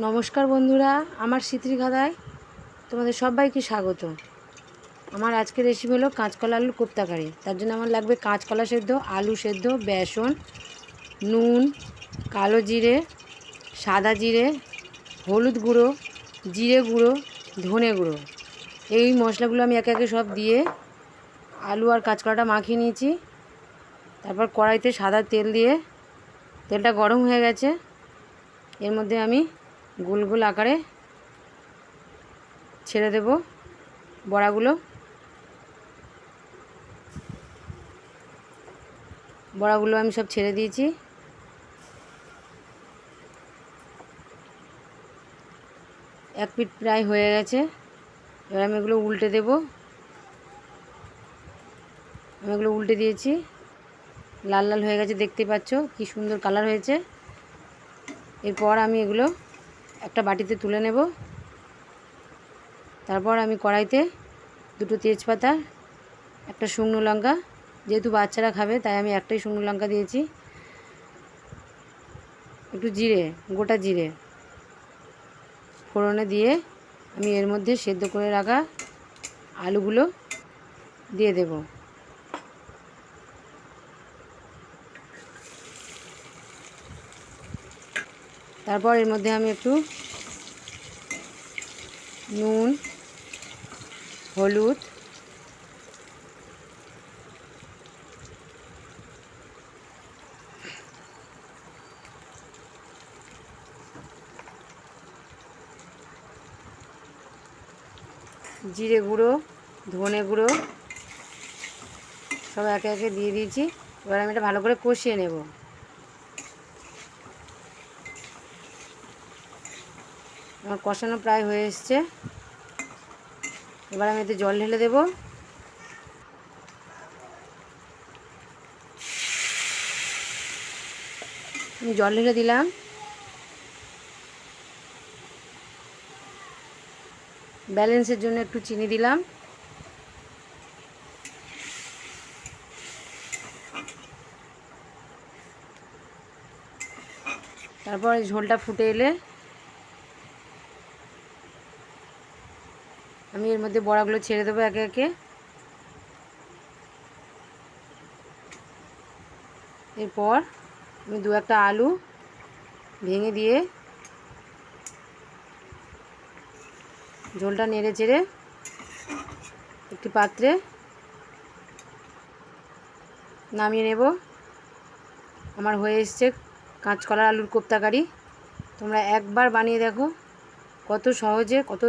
নমস্কার বন্ধুরা, আমার স্মৃতির তোমাদের সবাইকে স্বাগত। আমার আজকের রেসিপি হলো কাঁচকলা আলুর কোপ্তাকারি। তার জন্য আমার লাগবে কাঁচকলা সেদ্ধ, আলু সেদ্ধ, বেসন, নুন, কালো জিরে, সাদা জিরে, হলুদ গুঁড়ো, জিরে গুঁড়ো, ধনে গুঁড়ো। এই মশলাগুলো আমি একে একে সব দিয়ে আলু আর কাঁচকলাটা মাখিয়ে নিয়েছি। তারপর কড়াইতে সাদা তেল দিয়ে, তেলটা গরম হয়ে গেছে, এর মধ্যে আমি গোল গোল আকারে ছেড়ে দেব বড়াগুলো আমি সব ছেড়ে দিয়েছি। এক পিঠ প্রায় হয়ে গেছে, এবার আমি এগুলো উল্টে দেব। আমি এগুলো উল্টে দিয়েছি, লাল লাল হয়ে গেছে, দেখতে পাচ্ছ কি সুন্দর কালার হয়েছে। এরপর আমি এগুলো একটা বাটিতে তুলে নেব। তারপর আমি কড়াইতে দুটো তেজপাতা, একটা শুকনো লঙ্কা, যেহেতু বাচ্চারা খাবে তাই আমি একটাই শুকনো লঙ্কা দিয়েছি, একটু জিরে, গোটা জিরে ফোড়নে দিয়ে আমি এর মধ্যে সেদ্ধ করে রাখা আলুগুলো দিয়ে দেব। তারপর এর মধ্যে আমি একটু নুন, হলুদ, জিরে গুঁড়ো, ধনে গুঁড়ো সব একে একে দিয়ে দিয়েছি। এবার আমি এটা ভালো করে কষিয়ে নেব। আমার কষানো প্রায় হয়ে এসছে, এবার আমি এতে জল ঢেলে দেব। আমি জল ঢেলে দিলাম। ব্যালেন্সের জন্য একটু চিনি দিলাম। তারপর ঝোলটা ফুটে এলে আমি এর মধ্যে বড়াগুলো ছেড়ে দেবো একে একে। এরপর আমি দু একটা আলু ভেঙে দিয়ে ঝোলটা নেড়ে চেড়ে একটি পাত্রে নামিয়ে নেব। আমার হয়ে এসছে কাঁচকলা আলুর কোপ্তাকারি। তোমরা একবার বানিয়ে দেখো, কত সহজে, কত